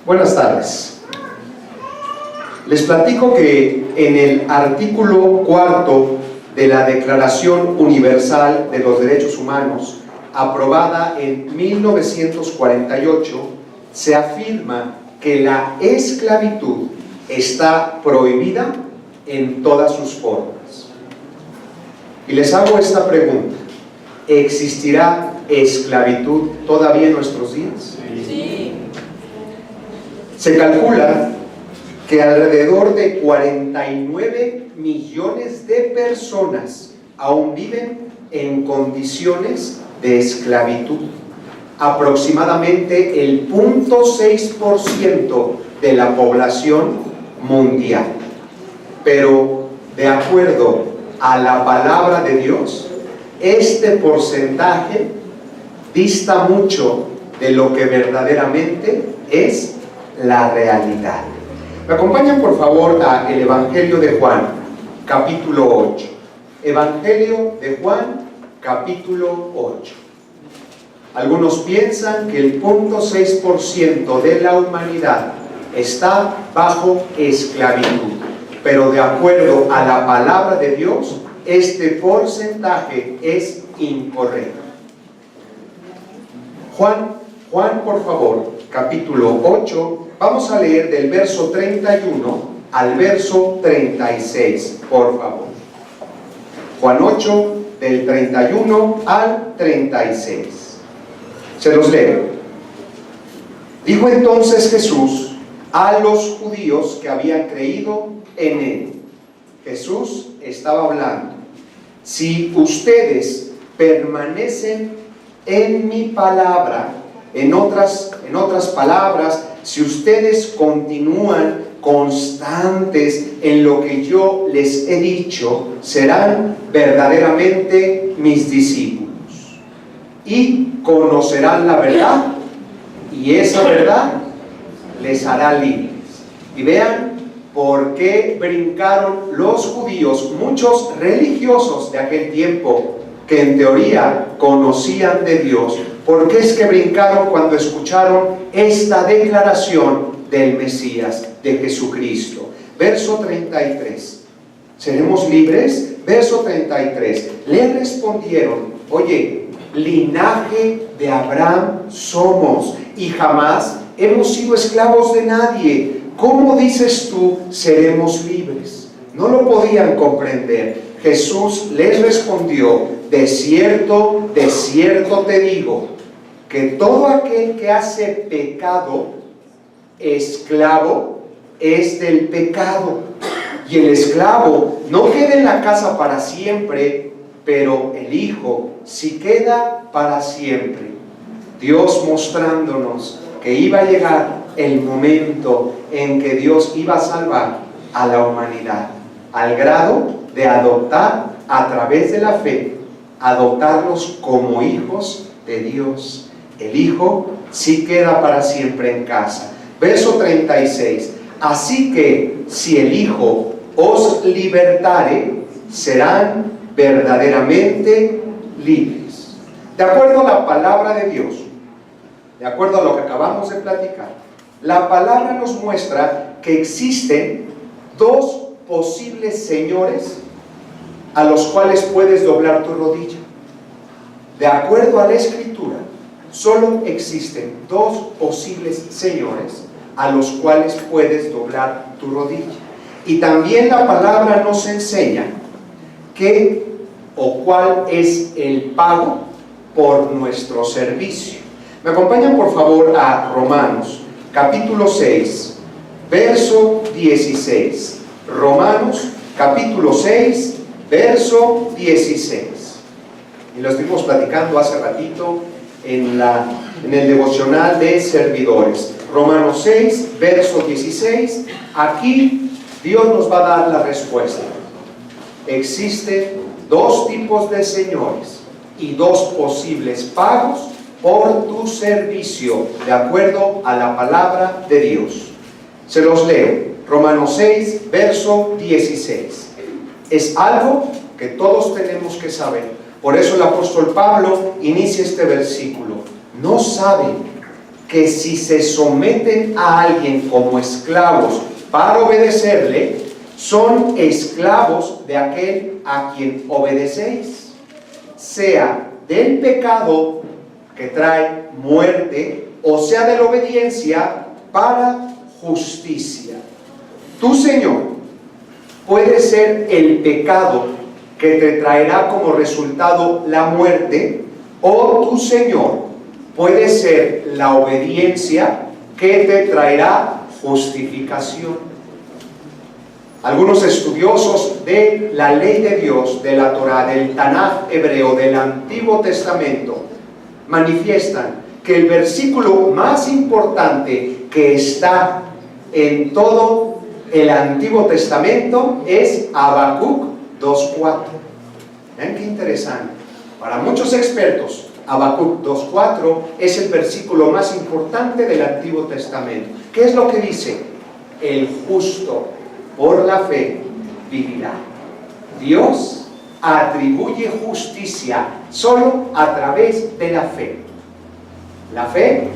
Buenas tardes. Les platico que en el artículo 4 de la Declaración Universal de los Derechos Humanos, aprobada en 1948, se afirma que la esclavitud está prohibida en todas sus formas. Y les hago esta pregunta: ¿existirá esclavitud todavía en nuestros días? Sí. Se calcula que alrededor de 49 millones de personas aún viven en condiciones de esclavitud. Aproximadamente el 0.6% de la población mundial. Pero de acuerdo a la palabra de Dios, este porcentaje dista mucho de lo que verdaderamente es la realidad. ¿Me acompañan por favor a el Evangelio de Juan, capítulo 8? Evangelio de Juan, capítulo 8. Algunos piensan que el 0.6% de la humanidad está bajo esclavitud, pero de acuerdo a la palabra de Dios, este porcentaje es incorrecto. Juan, por favor, capítulo 8, vamos a leer del verso 31 al verso 36, por favor. Juan 8, del 31 al 36. Se los leo. Dijo entonces Jesús a los judíos que habían creído en él. Jesús estaba hablando: si ustedes permanecen en mi palabra, en otras palabras, si ustedes continúan constantes en lo que yo les he dicho, serán verdaderamente mis discípulos y conocerán la verdad, y esa verdad les hará libres. Y vean por qué brincaron los judíos, muchos religiosos de aquel tiempo que en teoría conocían de Dios. ¿Por qué es que brincaron cuando escucharon esta declaración del Mesías, de Jesucristo? Verso 33. ¿Seremos libres? Verso 33. Le respondieron: oye, linaje de Abraham somos y jamás hemos sido esclavos de nadie. ¿Cómo dices tú, seremos libres? No lo podían comprender. Jesús les respondió: de cierto te digo, que todo aquel que hace pecado, esclavo es del pecado. Y el esclavo no queda en la casa para siempre, pero el Hijo sí queda para siempre. Dios mostrándonos que iba a llegar el momento en que Dios iba a salvar a la humanidad, al grado de adoptar a través de la fe, adoptarlos como hijos de Dios. El Hijo sí queda para siempre en casa. Verso 36. Así que si el Hijo os libertare, serán verdaderamente libres. De acuerdo a la palabra de Dios, de acuerdo a lo que acabamos de platicar, la palabra nos muestra que existen dos posibles señores a los cuales puedes doblar tu rodilla. De acuerdo a la Escritura, solo existen dos posibles señores a los cuales puedes doblar tu rodilla. Y también la palabra nos enseña qué o cuál es el pago por nuestro servicio. Me acompañan por favor a Romanos, capítulo 6, verso 16. Romanos, capítulo 6, verso 16. Y lo estuvimos platicando hace ratito en el devocional de servidores. Romanos 6, verso 16. Aquí Dios nos va a dar la respuesta. Existen dos tipos de señores y dos posibles pagos por tu servicio, de acuerdo a la palabra de Dios. Se los leo. Romanos 6, verso 16. Es algo que todos tenemos que saber. Por eso el apóstol Pablo inicia este versículo: ¿no saben que si se someten a alguien como esclavos para obedecerle, son esclavos de aquel a quien obedecéis, sea del pecado que trae muerte, o sea de la obediencia para justicia. Tu Señor puede ser el pecado que te traerá como resultado la muerte, o tu Señor puede ser la obediencia que te traerá justificación. Algunos estudiosos de la ley de Dios, de la Torá, del Tanaj hebreo, del Antiguo Testamento, manifiestan que el versículo más importante que está en todo el Antiguo Testamento es Habacuc 2:4. Vean qué interesante. Para muchos expertos, Habacuc 2:4 es el versículo más importante del Antiguo Testamento. ¿Qué es lo que dice? El justo por la fe vivirá. Dios atribuye justicia solo a través de la fe. ¿La fe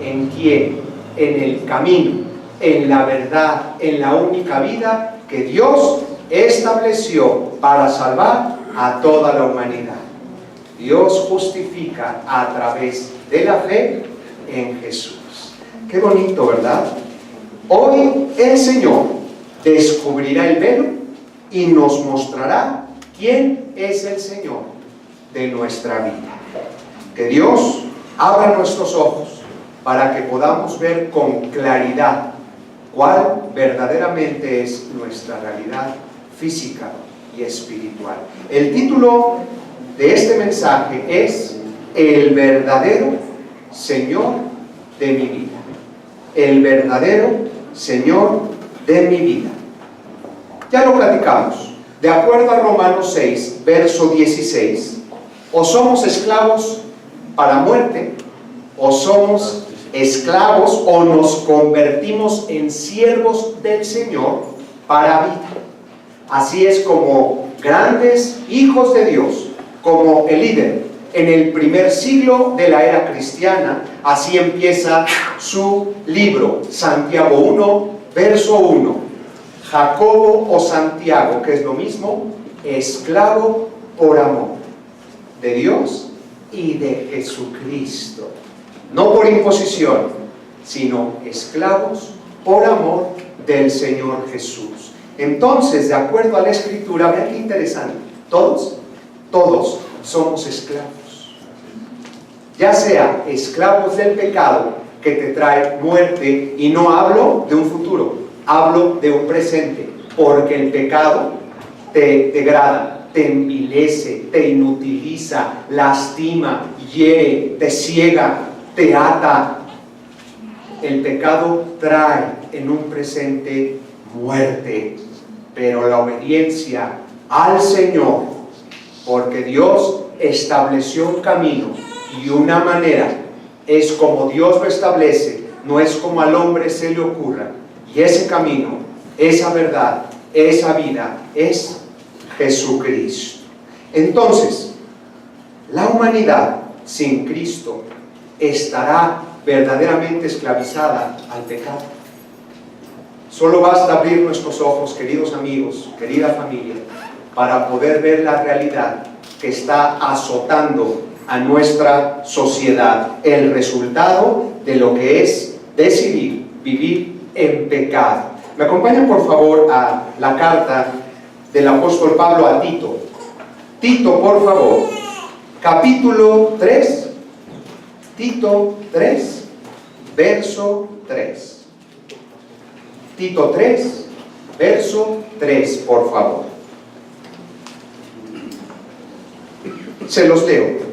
en quién? En el camino, en la verdad, en la única vida que Dios estableció para salvar a toda la humanidad. Dios justifica a través de la fe en Jesús. Qué bonito, ¿verdad? Hoy el Señor descubrirá el velo y nos mostrará quién es el Señor de nuestra vida. Que Dios abra nuestros ojos para que podamos ver con claridad cuál verdaderamente es nuestra realidad física y espiritual. El título de este mensaje es El verdadero Señor de mi vida. El verdadero Señor de mi vida. Ya lo platicamos. De acuerdo a Romanos 6, verso 16, o somos esclavos para muerte, o somos esclavos o nos convertimos en siervos del Señor para vida. Así es como grandes hijos de Dios, como el líder en el primer siglo de la era cristiana, así empieza su libro, Santiago 1, verso 1. Jacobo o Santiago, que es lo mismo, esclavo por amor de Dios y de Jesucristo. No por imposición, sino esclavos por amor del Señor Jesús. Entonces, de acuerdo a la Escritura, vean qué interesante, todos somos esclavos. Ya sea esclavos del pecado que te trae muerte, y no hablo de un futuro, hablo de un presente, porque el pecado te degrada, te envilece, te inutiliza, lastima, hiere, te ciega, te ata. El pecado trae en un presente muerte, pero la obediencia al Señor, porque Dios estableció un camino y una manera, es como Dios lo establece, no es como al hombre se le ocurra. Y ese camino, esa verdad, esa vida es Jesucristo. Entonces, la humanidad sin Cristo estará verdaderamente esclavizada al pecado. Solo basta abrir nuestros ojos, queridos amigos, querida familia, para poder ver la realidad que está azotando a nuestra sociedad, el resultado de lo que es decidir vivir en pecado. Me acompañan por favor a la carta del apóstol Pablo a Tito. Tito, por favor, capítulo 3, Tito 3, verso 3. Tito 3, verso 3, por favor. Se los leo.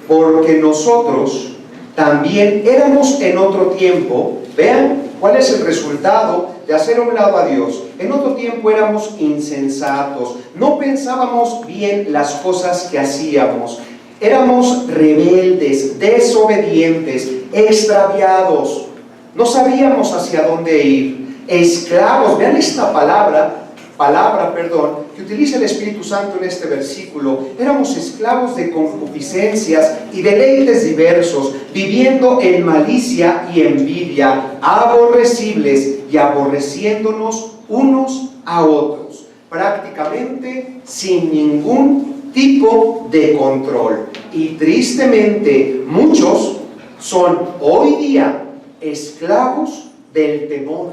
Porque nosotros también éramos en otro tiempo, vean cuál es el resultado de hacer a un lado a Dios. En otro tiempo éramos insensatos, no pensábamos bien las cosas que hacíamos, éramos rebeldes, desobedientes, extraviados, no sabíamos hacia dónde ir, esclavos. Vean esta palabra que utiliza el Espíritu Santo en este versículo, éramos esclavos de concupiscencias y deleites diversos, viviendo en malicia y envidia, aborrecibles y aborreciéndonos unos a otros, prácticamente sin ningún tipo de control. Y tristemente muchos son hoy día esclavos del temor,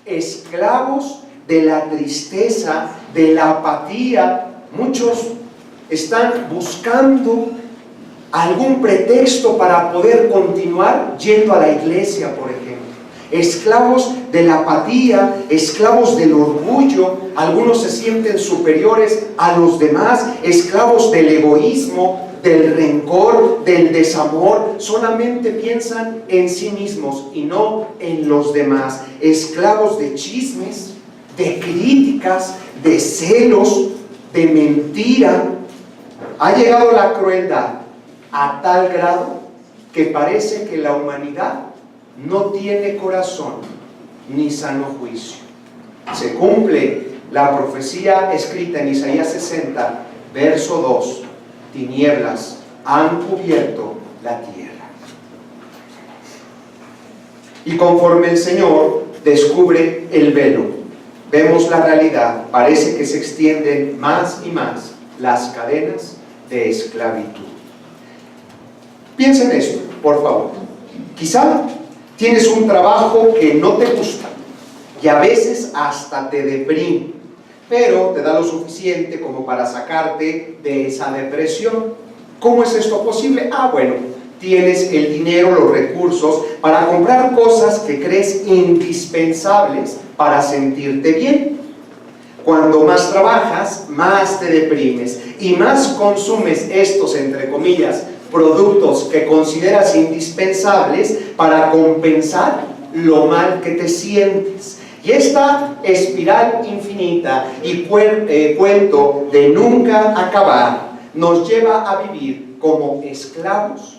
esclavos de la tristeza, de la apatía. Muchos están buscando algún pretexto para poder continuar yendo a la iglesia, por ejemplo. Esclavos de la apatía, esclavos del orgullo. Algunos se sienten superiores a los demás, esclavos del egoísmo, del rencor, del desamor. Solamente piensan en sí mismos y no en los demás. Esclavos de chismes, de críticas, de celos, de mentira. Ha llegado la crueldad a tal grado que parece que la humanidad no tiene corazón ni sano juicio. Se cumple la profecía escrita en Isaías 60, verso 2: tinieblas han cubierto la tierra. Y conforme el Señor descubre el velo, vemos la realidad. Parece que se extienden más y más las cadenas de esclavitud. Piensa en esto, por favor. Quizá tienes un trabajo que no te gusta y a veces hasta te deprime, pero te da lo suficiente como para sacarte de esa depresión. ¿Cómo es esto posible? Bueno, tienes el dinero, los recursos para comprar cosas que crees indispensables para sentirte bien. Cuando más trabajas, más te deprimes y más consumes estos, entre comillas, productos que consideras indispensables para compensar lo mal que te sientes. Y esta espiral infinita y cuento de nunca acabar nos lleva a vivir como esclavos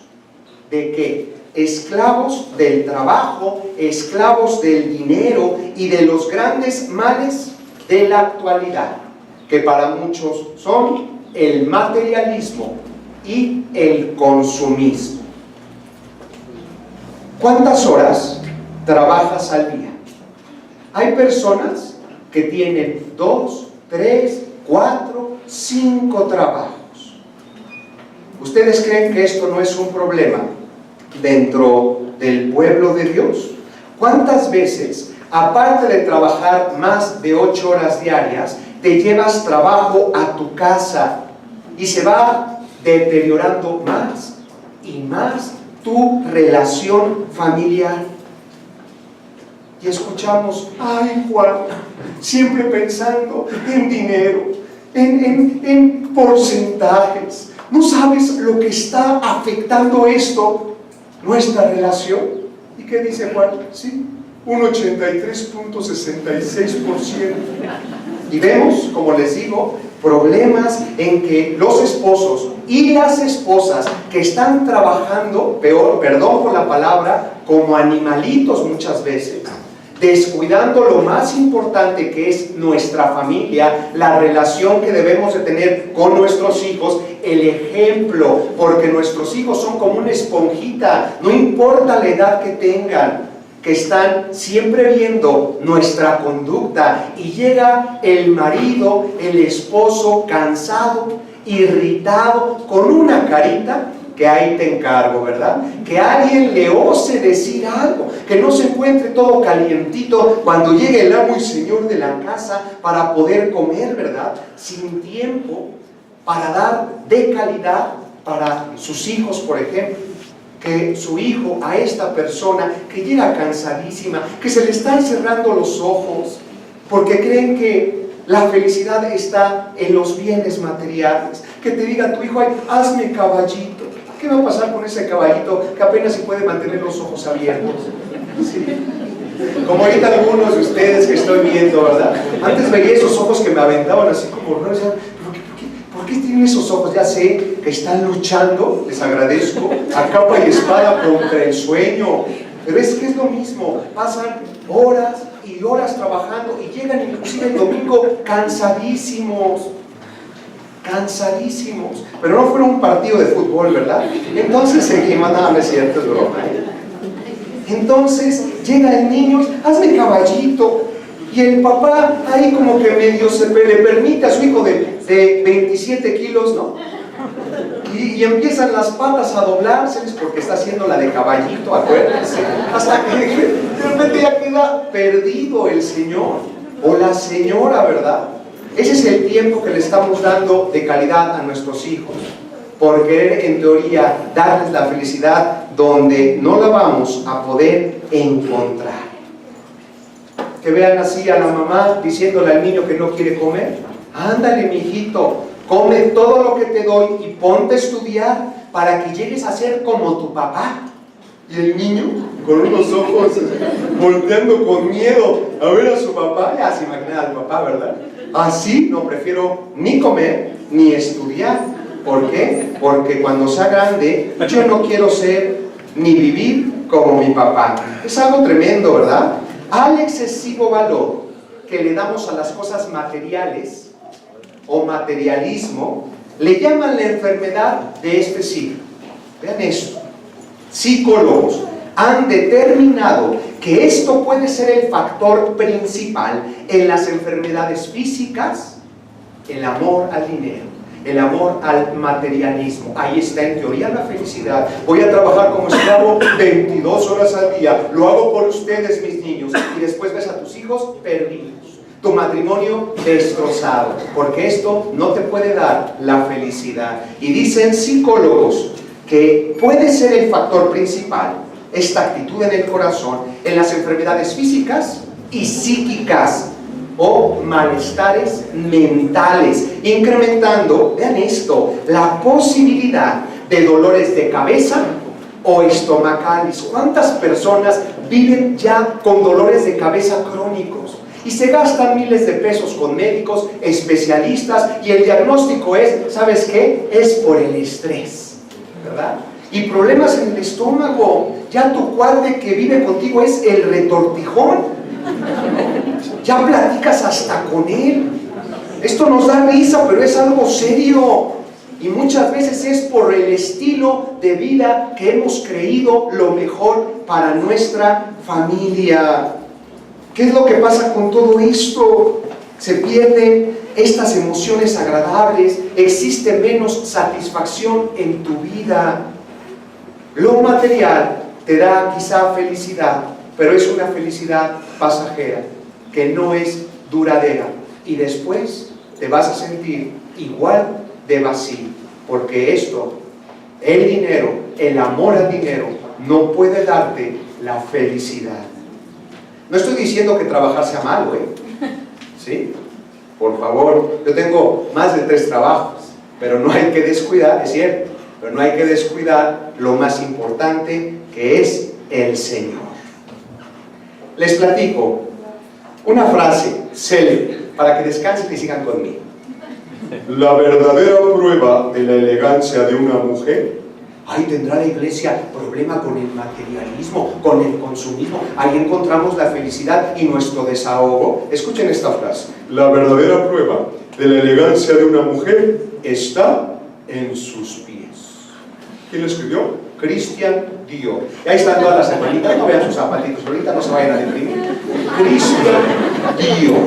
¿de qué? Esclavos del trabajo, esclavos del dinero y de los grandes males de la actualidad, que para muchos son el materialismo y el consumismo. ¿Cuántas horas trabajas al día? Hay personas que tienen 2, 3, 4, 5 trabajos. ¿Ustedes creen que esto no es un problema dentro del pueblo de Dios? ¿Cuántas veces, aparte de trabajar más de 8 horas diarias, te llevas trabajo a tu casa y se va deteriorando más y más tu relación familiar? Y escuchamos: ay, Juan, siempre pensando en dinero, en porcentajes. ¿No sabes lo que está afectando esto? Nuestra relación. ¿Y qué dice Juan? Sí, un 83.66%. Y vemos, como les digo, problemas en que los esposos y las esposas que están trabajando, perdón por la palabra, como animalitos muchas veces, descuidando lo más importante, que es nuestra familia, la relación que debemos de tener con nuestros hijos, el ejemplo, porque nuestros hijos son como una esponjita, no importa la edad que tengan, que están siempre viendo nuestra conducta. Y llega el marido, el esposo, cansado, irritado, con una carita, que ahí te encargo, ¿verdad? Que alguien le ose decir algo, que no se encuentre todo calientito cuando llegue el amo y señor de la casa para poder comer, ¿verdad? Sin tiempo para dar de calidad para sus hijos, por ejemplo. Que su hijo, a esta persona que llega cansadísima, que se le están cerrando los ojos, porque creen que la felicidad está en los bienes materiales. Que te diga tu hijo: ay, hazme caballito. ¿Qué va a pasar con ese caballito que apenas se puede mantener los ojos abiertos? ¿Sí? Como ahorita algunos de ustedes que estoy viendo, ¿verdad? Antes veía esos ojos que me aventaban así como, ¿no? Decían: ¿por qué tienen esos ojos? Ya sé que están luchando, les agradezco, a capa y espada contra el sueño. Pero es que es lo mismo, pasan horas, y horas trabajando y llegan inclusive el domingo cansadísimos, pero no fueron un partido de fútbol, ¿verdad? Entonces seguimos, no es cierto, es broma. Entonces llega el niño, hazme caballito, y el papá ahí como que medio le permite a su hijo de 27 kilos, ¿no? Y empiezan las patas a doblárseles porque está haciendo la de caballito, acuérdense, hasta que de repente ya queda perdido el señor o la señora, ¿verdad? Ese es el tiempo que le estamos dando de calidad a nuestros hijos, por querer en teoría darles la felicidad donde no la vamos a poder encontrar. Que vean así a la mamá diciéndole al niño que no quiere comer: ándale, mijito, come todo lo que te doy y ponte a estudiar para que llegues a ser como tu papá. Y el niño con unos ojos volteando con miedo a ver a su papá, ya se imagina al papá, ¿verdad? Así no prefiero ni comer ni estudiar. ¿Por qué? Porque cuando sea grande yo no quiero ser ni vivir como mi papá. Es algo tremendo, ¿verdad? Al excesivo valor que le damos a las cosas materiales o materialismo, le llaman la enfermedad de este siglo. Vean esto. Psicólogos han determinado que esto puede ser el factor principal en las enfermedades físicas: el amor al dinero, el amor al materialismo. Ahí está en teoría la felicidad. Voy a trabajar como esclavo 22 horas al día, lo hago por ustedes, mis niños, y después ves a tus hijos perdidos, tu matrimonio destrozado, porque esto no te puede dar la felicidad. Y dicen psicólogos que puede ser el factor principal, esta actitud en el corazón, en las enfermedades físicas y psíquicas o malestares mentales, incrementando, vean esto, la posibilidad de dolores de cabeza o estomacales. ¿Cuántas personas viven ya con dolores de cabeza crónicos? Y se gastan miles de pesos con médicos, especialistas, y el diagnóstico es, ¿sabes qué? Es por el estrés, ¿verdad? Y problemas en el estómago. Ya tu cuate que vive contigo es el retortijón. Ya platicas hasta con él. Esto nos da risa, pero es algo serio. Y muchas veces es por el estilo de vida que hemos creído lo mejor para nuestra familia. ¿Qué es lo que pasa con todo esto? Se pierden estas emociones agradables, existe menos satisfacción en tu vida. Lo material te da quizá felicidad, pero es una felicidad pasajera, que no es duradera. Y después te vas a sentir igual de vacío, porque esto, el dinero, el amor al dinero, no puede darte la felicidad. No estoy diciendo que trabajar sea malo, ¿sí? Por favor, yo tengo más de 3 trabajos, pero no hay que descuidar, es cierto, pero no hay que descuidar lo más importante, que es el Señor. Les platico una frase célebre para que descansen y sigan conmigo. La verdadera prueba de la elegancia de una mujer. Ahí tendrá la iglesia problema con el materialismo, con el consumismo. Ahí encontramos la felicidad y nuestro desahogo. Escuchen esta frase. La verdadera prueba de la elegancia de una mujer está en sus pies. ¿Quién lo escribió? Christian Dior. Y ahí están todas las hermanitas, no vean sus zapatitos, ahorita no se vayan a deprimir. Christian Dior.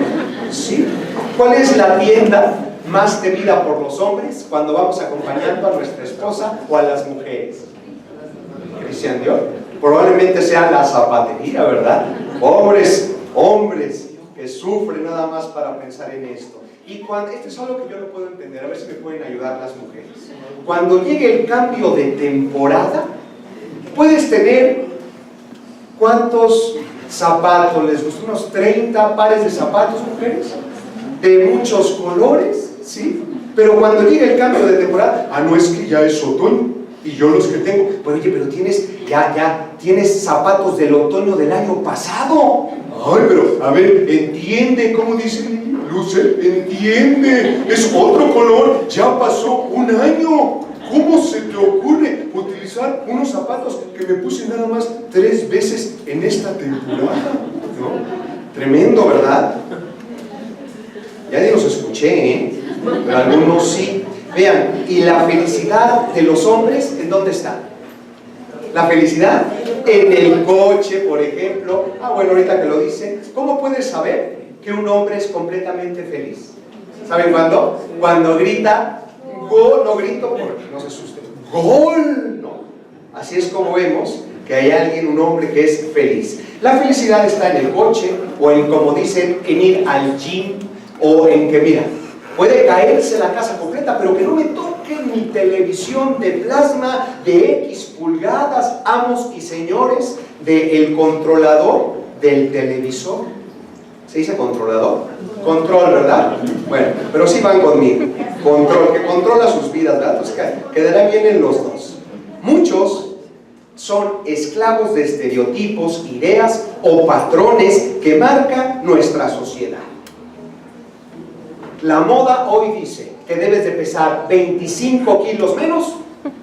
¿Sí? ¿Cuál es la tienda más temida por los hombres cuando vamos acompañando a nuestra esposa o a las mujeres? Christian Dior. Probablemente sea la zapatería, ¿verdad? Hombres que sufren nada más para pensar en esto. Y cuando, esto es algo que yo no puedo entender, a ver si me pueden ayudar las mujeres. Cuando llegue el cambio de temporada, puedes tener, ¿cuántos zapatos les gustan? Unos 30 pares de zapatos, mujeres, de muchos colores, ¿sí? Pero cuando llegue el cambio de temporada, no es que ya es otoño, y yo los que tengo, bueno, oye, pero tienes zapatos del otoño del año pasado. Ay, pero, a ver, entiende, ¿cómo dice Lucer? Entiende, es otro color, ya pasó un año. ¿Cómo se te ocurre utilizar unos zapatos que me puse nada más 3 veces en esta temporada? ¿No? Tremendo, ¿verdad? Ya ni los escuché, ¿eh? Pero algunos sí. Vean, ¿y la felicidad de los hombres en dónde está? La felicidad en el coche, por ejemplo. Bueno, ahorita que lo dice, ¿cómo puedes saber que un hombre es completamente feliz? ¿Saben cuándo? Cuando grita gol, no grito porque no se asusten. ¡Gol! ¿No? Así es como vemos que hay alguien, un hombre que es feliz. La felicidad está en el coche, o en, como dicen, en ir al gym, o en que, mira, puede caerse la casa completa, pero que no me toquen mi televisión de plasma de X pulgadas, amos y señores, del controlador del televisor. ¿Se dice controlador? Control, ¿verdad? Bueno, pero sí van conmigo. Control, que controla sus vidas, ¿verdad? Entonces quedará bien en los dos. Muchos son esclavos de estereotipos, ideas o patrones que marca nuestra sociedad. La moda hoy dice que debes de pesar 25 kilos menos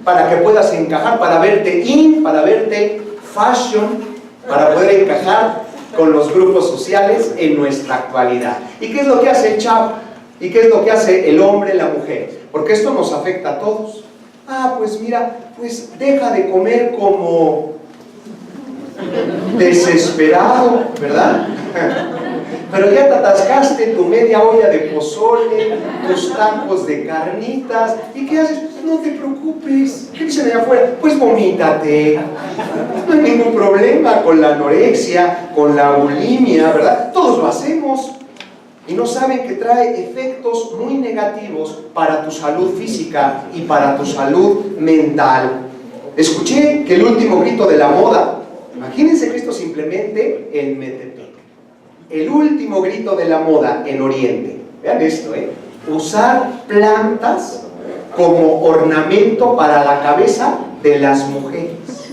para que puedas encajar, para verte in, para verte fashion, para poder encajar con los grupos sociales en nuestra actualidad. ¿Y qué es lo que hace el chavo? ¿Y qué es lo que hace el hombre, la mujer? Porque esto nos afecta a todos. Pues mira, pues deja de comer como desesperado, ¿verdad? Pero ya te atascaste tu media olla de pozole, tus tacos de carnitas. ¿Y qué haces? No te preocupes. ¿Qué dicen allá afuera? Pues vomítate. No hay ningún problema con la anorexia, con la bulimia, ¿verdad? Todos lo hacemos. Y no saben que trae efectos muy negativos para tu salud física y para tu salud mental. Escuché que el último grito de la moda, imagínense que esto simplemente en Metepec. El último grito de la moda en Oriente. Vean esto, usar plantas como ornamento para la cabeza de las mujeres.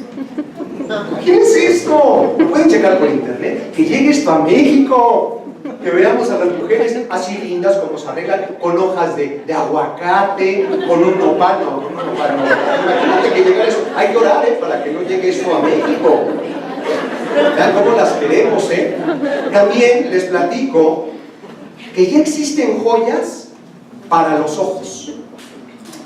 Imagínense esto. Lo pueden checar por internet. Que llegue esto a México. Que veamos a las mujeres así lindas como se arreglan con hojas de aguacate, con un nopal. No, con un nopal no. Imagínate que llegara eso. Hay que orar para que no llegue esto a México. Vean cómo las queremos, También les platico que ya existen joyas para los ojos.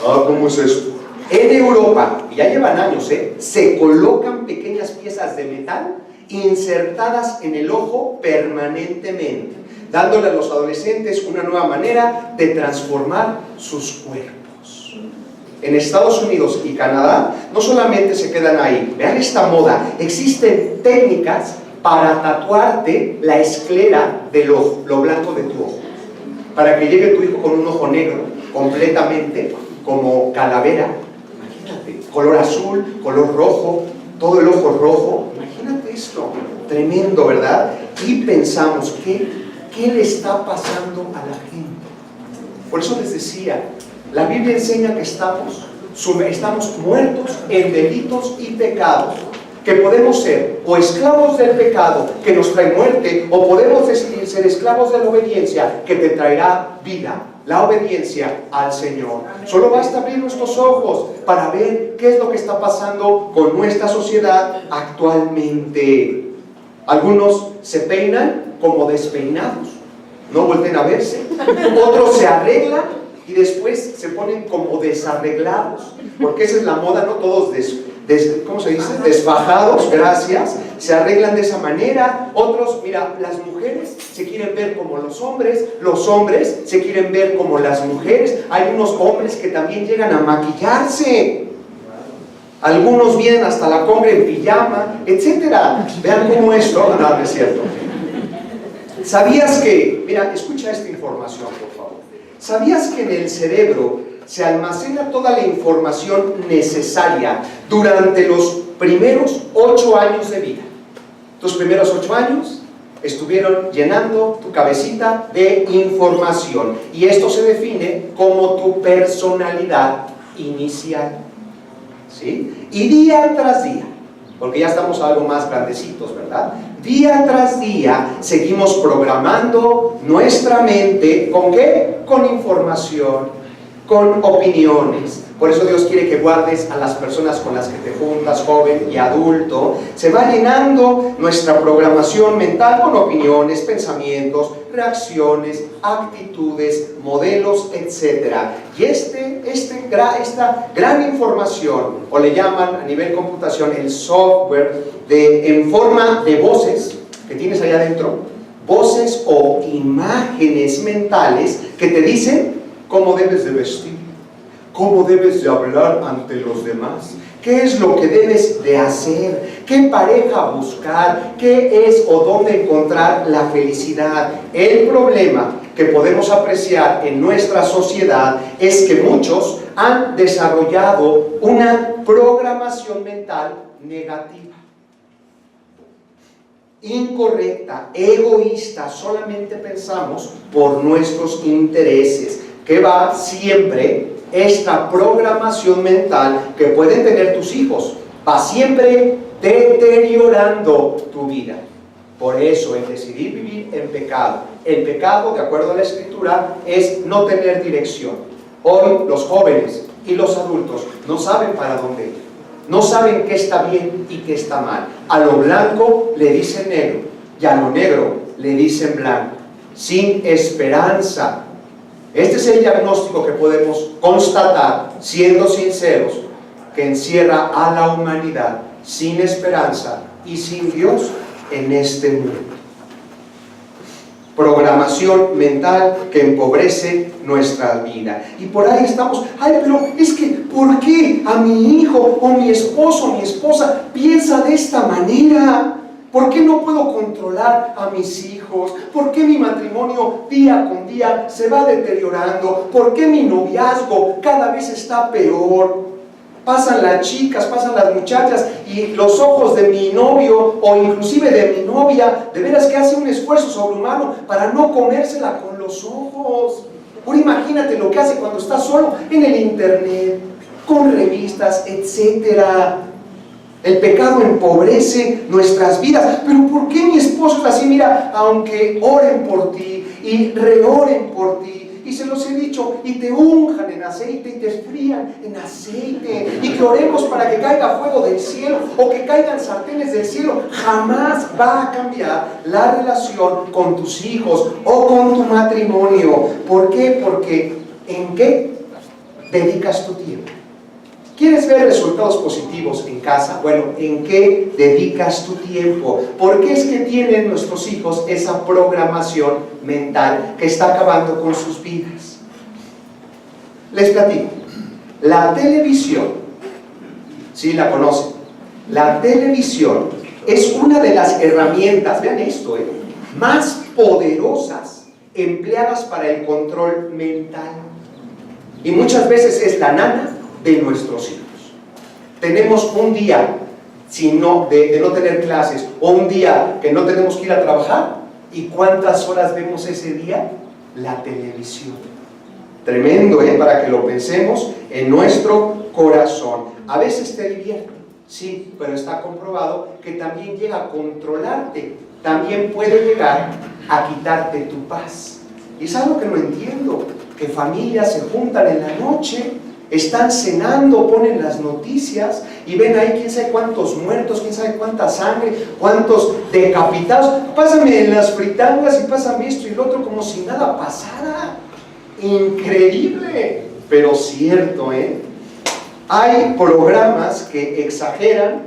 ¿Cómo es eso? En Europa, y ya llevan años, se colocan pequeñas piezas de metal insertadas en el ojo permanentemente, dándole a los adolescentes una nueva manera de transformar sus cuerpos. En Estados Unidos y Canadá no solamente se quedan ahí, vean esta moda, existen técnicas para tatuarte la esclera del ojo, lo blanco de tu ojo, para que llegue tu hijo con un ojo negro completamente como calavera. Imagínate, color azul, color rojo, todo el ojo rojo. Imagínate esto, tremendo, ¿verdad? Y pensamos, ¿qué le está pasando a la gente? Por eso les decía, la Biblia enseña que estamos muertos en delitos y pecados, que podemos ser o esclavos del pecado que nos trae muerte, o podemos decidir ser esclavos de la obediencia que te traerá vida, la obediencia al Señor. Solo basta abrir nuestros ojos para ver qué es lo que está pasando con nuestra sociedad actualmente. Algunos se peinan como despeinados, no vuelven a verse. Otros se arreglan y después se ponen como desarreglados, porque esa es la moda, ¿no? Todos ¿cómo se dice? Desfajados, gracias, se arreglan de esa manera. Otros, mira, las mujeres se quieren ver como los hombres se quieren ver como las mujeres. Hay unos hombres que también llegan a maquillarse. Algunos vienen hasta la cumbre en pijama, etcétera. Vean cómo esto, no es cierto. ¿Sabías que, mira, escucha esta información, por favor? ¿Sabías que en el cerebro se almacena toda la información necesaria durante los primeros 8 años de vida? Tus primeros 8 años estuvieron llenando tu cabecita de información, y esto se define como tu personalidad inicial, ¿sí? Y día tras día, porque ya estamos algo más grandecitos, ¿verdad? Día tras día seguimos programando nuestra mente, ¿con qué? Con información, con opiniones, Por eso Dios quiere que guardes a las personas con las que te juntas, joven y adulto. Se va llenando nuestra programación mental con opiniones, pensamientos, reacciones, actitudes, modelos, etc. Y esta gran información, o le llaman a nivel computación el software, en forma de voces que tienes allá adentro, voces o imágenes mentales que te dicen cómo debes de vestir, cómo debes de hablar ante los demás, qué es lo que debes de hacer, qué pareja buscar, qué es o dónde encontrar la felicidad. El problema que podemos apreciar en nuestra sociedad es que muchos han desarrollado una programación mental negativa, incorrecta, egoísta. Solamente pensamos por nuestros intereses, que va siempre esta programación mental que pueden tener tus hijos, va siempre deteriorando tu vida. Por eso el decidir vivir en pecado, el pecado, de acuerdo a la Escritura, es no tener dirección. Hoy los jóvenes y los adultos no saben para dónde ir, no saben qué está bien y qué está mal. A lo blanco le dicen negro y a lo negro le dicen blanco, sin esperanza. Este es el diagnóstico que podemos constatar, siendo sinceros, que encierra a la humanidad sin esperanza y sin Dios en este mundo. Programación mental que empobrece nuestra vida. Y por ahí estamos, pero es que, ¿por qué a mi hijo o mi esposo o mi esposa piensa de esta manera? ¿Por qué no puedo controlar a mis hijos? ¿Por qué mi matrimonio día con día se va deteriorando? ¿Por qué mi noviazgo cada vez está peor? Pasan las chicas, pasan las muchachas y los ojos de mi novio o inclusive de mi novia, de veras que hace un esfuerzo sobrehumano para no comérsela con los ojos. Ahora imagínate lo que hace cuando está solo en el internet, con revistas, etcétera. El pecado empobrece nuestras vidas. ¿Pero por qué mi esposo es así? Mira, aunque oren por ti y reoren por ti, y se los he dicho, y te unjan en aceite y te frían en aceite, y que oremos para que caiga fuego del cielo o que caigan sartenes del cielo, jamás va a cambiar la relación con tus hijos o con tu matrimonio. ¿Por qué? Porque ¿en qué dedicas tu tiempo? ¿Quieres ver resultados positivos en casa? Bueno, ¿en qué dedicas tu tiempo? ¿Por qué es que tienen nuestros hijos esa programación mental que está acabando con sus vidas? Les platico. La televisión, ¿sí la conocen? La televisión es una de las herramientas, vean esto, más poderosas empleadas para el control mental. Y muchas veces es la nana de nuestros hijos. Tenemos un día de no tener clases, o un día que no tenemos que ir a trabajar, ¿y cuántas horas vemos ese día? La televisión. Tremendo, para que lo pensemos en nuestro corazón. A veces te divierte, sí, pero está comprobado que también llega a controlarte, también puede llegar a quitarte tu paz. Y es algo que no entiendo, que familias se juntan en la noche, están cenando, ponen las noticias y ven ahí quién sabe cuántos muertos, quién sabe cuánta sangre, cuántos decapitados. Pásame en las fritangas y pásame esto y lo otro como si nada pasara. Increíble, pero cierto, Hay programas que exageran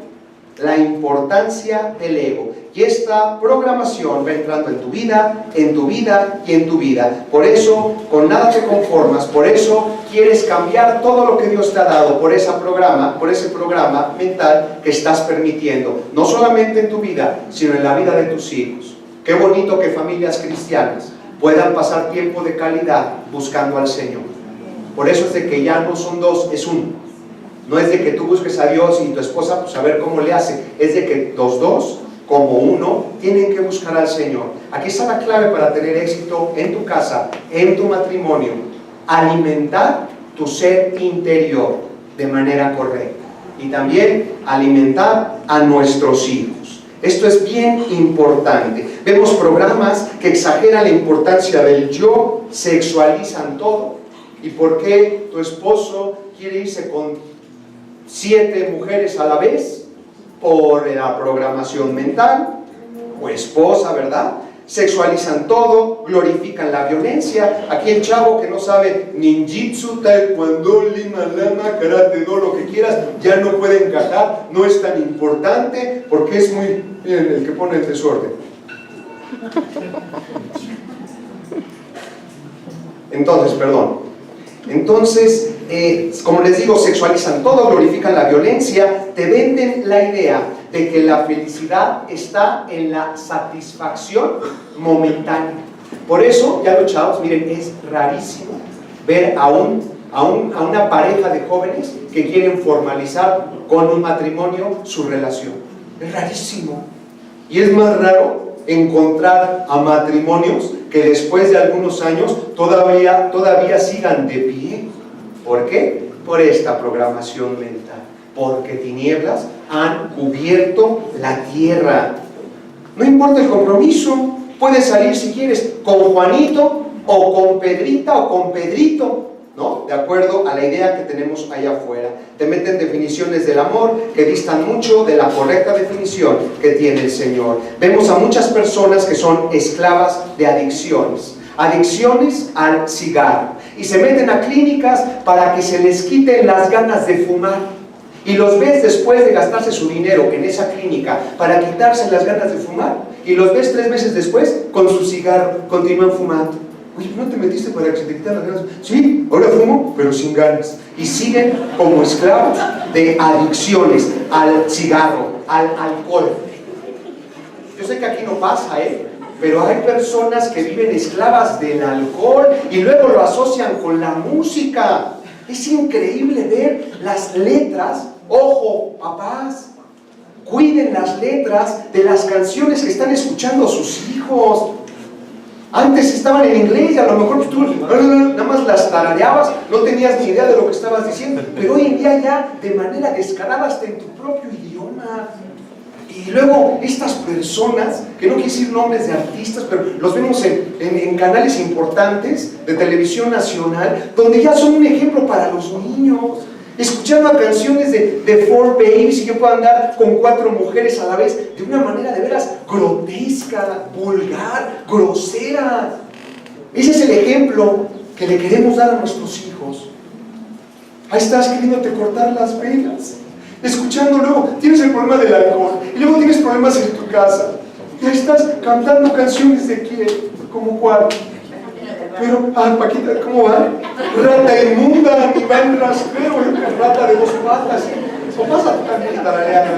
la importancia del ego. Y esta programación va entrando en tu vida, en tu vida y en tu vida. Por eso, con nada te conformas. Por eso quieres cambiar todo lo que Dios te ha dado por ese programa mental que estás permitiendo. No solamente en tu vida, sino en la vida de tus hijos. Qué bonito que familias cristianas puedan pasar tiempo de calidad buscando al Señor. Por eso es de que ya no son dos, es uno. No es de que tú busques a Dios y tu esposa, pues a ver cómo le hace. Es de que los dos, como uno, tienen que buscar al Señor. Aquí está la clave para tener éxito en tu casa, en tu matrimonio. Alimentar tu ser interior de manera correcta. Y también alimentar a nuestros hijos. Esto es bien importante. Vemos programas que exageran la importancia del yo, sexualizan todo. ¿Y por qué tu esposo, quiere irse con 7 mujeres a la vez por la programación mental, o esposa, ¿verdad? Sexualizan todo, glorifican la violencia. Aquí el chavo que no sabe ninjitsu, taekwondo, lima, lama, karate, do, lo que quieras, ya no puede encajar, no es tan importante porque es muy, miren, el que pone el desorden. Entonces, como les digo, sexualizan todo, glorifican la violencia, te venden la idea de que la felicidad está en la satisfacción momentánea. Por eso, ya los chavos, miren, es rarísimo ver a una pareja de jóvenes que quieren formalizar con un matrimonio su relación. Es rarísimo. Y es más raro encontrar a matrimonios que después de algunos años todavía sigan de pie. ¿Por qué? Por esta programación mental. Porque tinieblas han cubierto la tierra. No importa el compromiso, puedes salir si quieres con Juanito o con Pedrita o con Pedrito, ¿no? De acuerdo a la idea que tenemos allá afuera. Te meten definiciones del amor que distan mucho de la correcta definición que tiene el Señor. Vemos a muchas personas que son esclavas de adicciones al cigarro, y se meten a clínicas para que se les quiten las ganas de fumar, y los ves después de gastarse su dinero en esa clínica para quitarse las ganas de fumar, y los ves 3 meses después con su cigarro, continúan fumando. Oye, ¿no te metiste para que se te quitaran las ganas? Sí, ahora fumo, pero sin ganas. Y siguen como esclavos de adicciones al cigarro, al alcohol. Yo sé que aquí no pasa, pero hay personas que viven esclavas del alcohol y luego lo asocian con la música. Es increíble ver las letras. Ojo, papás, cuiden las letras de las canciones que están escuchando sus hijos. Antes estaban en inglés y a lo mejor tú nada más las tarareabas, no tenías ni idea de lo que estabas diciendo, pero hoy en día ya de manera descarada hasta en tu propio idioma. Y luego estas personas, que no quiero decir nombres de artistas, pero los vemos en canales importantes de televisión nacional, donde ya son un ejemplo para los niños, escuchando canciones de 4Babies, y yo puedo andar con 4 mujeres a la vez de una manera de veras grotesca, vulgar, grosera. Ese es el ejemplo que le queremos dar a nuestros hijos. Ahí estás queriéndote cortar las venas, escuchando, luego tienes el problema del alcohol, y luego tienes problemas en tu casa, y ahí estás cantando canciones de quién, como cuál. Pero, Paquita, ¿cómo va? Rata inmunda, ni va en rastrero, rata de 2 patas. O pasa tu también, tarareando.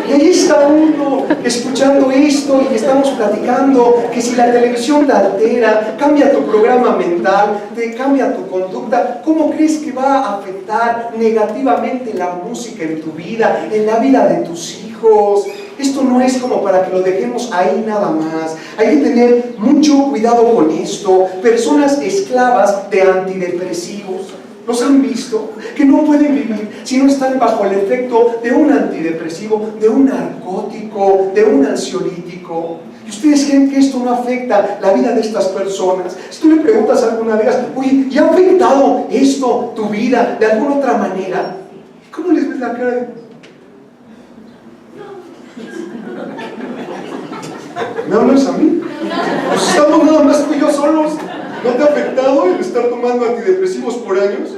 Y ahí está uno, escuchando esto, y estamos platicando que si la televisión te altera, cambia tu programa mental, te cambia tu conducta, ¿cómo crees que va a afectar negativamente la música en tu vida, en la vida de tus hijos? Esto no es como para que lo dejemos ahí nada más. Hay que tener mucho cuidado con esto. Personas esclavas de antidepresivos, ¿los han visto? Que no pueden vivir si no están bajo el efecto de un antidepresivo, de un narcótico, de un ansiolítico. ¿Y ustedes creen que esto no afecta la vida de estas personas? Si tú le preguntas a alguna de ellas, oye, ¿y ha afectado esto tu vida de alguna otra manera? ¿Cómo les ves la cara de... ¿Me hablas a mí? Pues estamos nada más tú y yo solos. ¿No te ha afectado el estar tomando antidepresivos por años?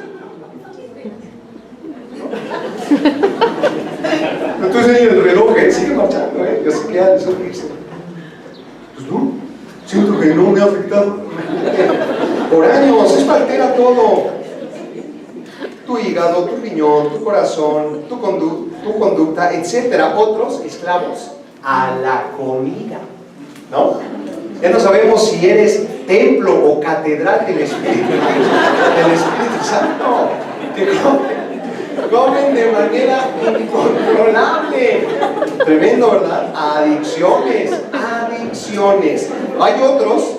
¿No? Entonces ahí el reloj, sigue marchando, yo sé que ya les dice. Pues no, siento que no me ha afectado. Por años, esto altera todo. Tu hígado, tu riñón, tu corazón, tu conducta, etcétera. Otros esclavos a la comida, ¿no? Ya no sabemos si eres templo o catedral del Espíritu Santo. Te comen de manera incontrolable. Tremendo, ¿verdad? Adicciones. Hay otros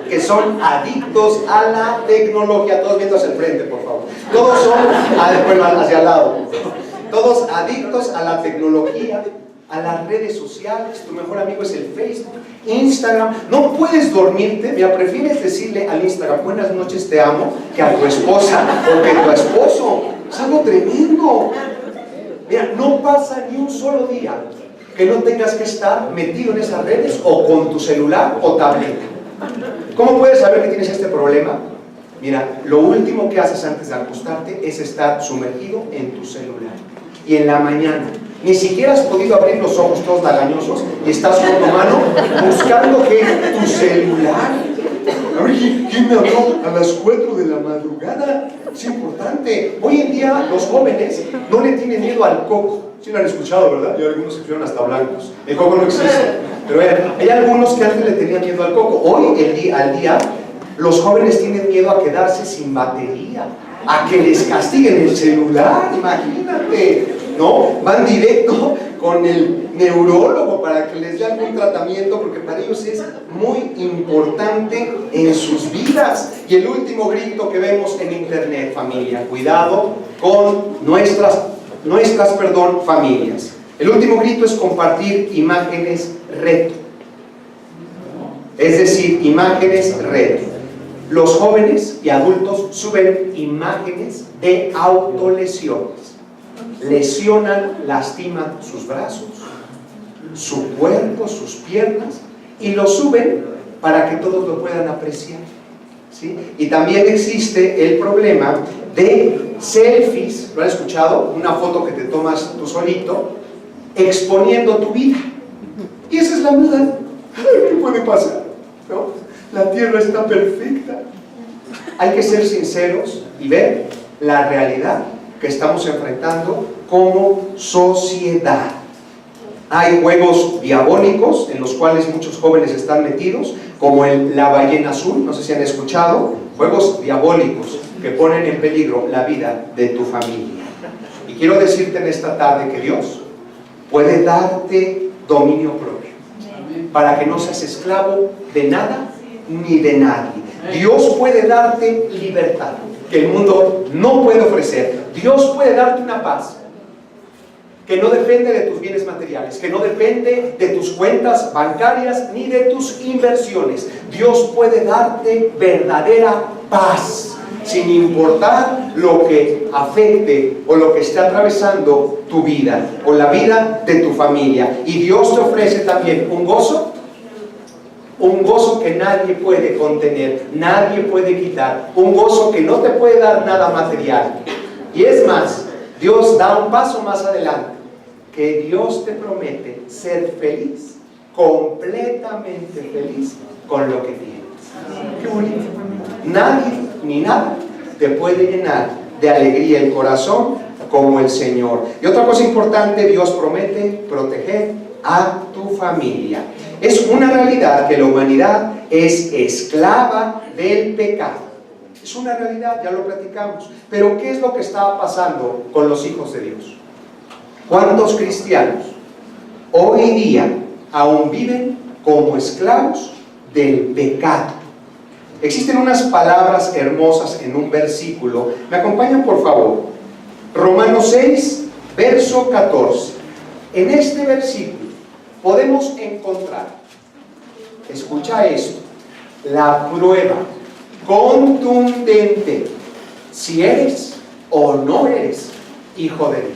que son adictos a la tecnología. Todos viendo hacia el frente, por favor. Todos son, bueno, hacia el lado. Todos adictos a la tecnología. a las redes sociales. Tu mejor amigo es el Facebook, Instagram. No puedes dormirte. Mira, prefieres decirle al Instagram buenas noches, te amo, que a tu esposa o que a tu esposo. Es algo tremendo. Mira, no pasa ni un solo día que no tengas que estar metido en esas redes o con tu celular o tableta. ¿Cómo puedes saber que tienes este problema? Mira, lo último que haces antes de acostarte es estar sumergido en tu celular. Y en la mañana, ni siquiera has podido abrir los ojos todos lagañosos y estás con tu mano buscando que tu celular. A ver, ¿quién me habló a las 4 de la madrugada? Es importante. Hoy en día los jóvenes no le tienen miedo al coco. Sí lo han escuchado, ¿verdad? Y algunos se pusieron hasta blancos. El coco no existe. Pero vean, hay algunos que antes le tenían miedo al coco. Hoy, al día, los jóvenes tienen miedo a quedarse sin batería, a que les castiguen el celular, imagínate, ¿no? Van directo con el neurólogo para que les dé algún tratamiento, porque para ellos es muy importante en sus vidas. Y el último grito que vemos en internet, familia, cuidado con nuestras familias. El último grito es compartir imágenes reto. Es decir, imágenes reto. Los jóvenes y adultos suben imágenes de autolesiones. Lesionan, lastiman sus brazos, su cuerpo, sus piernas, y lo suben para que todos lo puedan apreciar, ¿sí? Y también existe el problema de selfies, ¿lo han escuchado? Una foto que te tomas tú solito, exponiendo tu vida. Y esa es la verdad. ¿Qué puede pasar? ¿No? La tierra está perfecta. Hay que ser sinceros y ver la realidad que estamos enfrentando como sociedad. Hay juegos diabólicos en los cuales muchos jóvenes están metidos, como la ballena azul, no sé si han escuchado, juegos diabólicos que ponen en peligro la vida de tu familia. Y quiero decirte en esta tarde que Dios puede darte dominio propio, para que no seas esclavo de nada ni de nadie. Dios puede darte libertad que el mundo no puede ofrecer. Dios puede darte una paz que no depende de tus bienes materiales, que no depende de tus cuentas bancarias ni de tus inversiones. Dios puede darte verdadera paz, sin importar lo que afecte o lo que esté atravesando tu vida o la vida de tu familia. Y Dios te ofrece también un gozo que nadie puede contener, nadie puede quitar, un gozo que no te puede dar nada material. Y es más, Dios da un paso más adelante, que Dios te promete ser feliz, completamente feliz con lo que tienes. Qué bonito. Nadie ni nada te puede llenar de alegría el corazón como el Señor. Y otra cosa importante, Dios promete proteger a tu familia. Es una realidad que la humanidad es esclava del pecado. Es una realidad, ya lo platicamos. Pero ¿qué es lo que está pasando con los hijos de Dios? ¿Cuántos cristianos hoy día aún viven como esclavos del pecado? Existen unas palabras hermosas en un versículo. ¿Me acompañan, por favor? Romanos 6, verso 14. En este versículo podemos encontrar, escucha esto, la prueba contundente si eres o no eres hijo de Dios.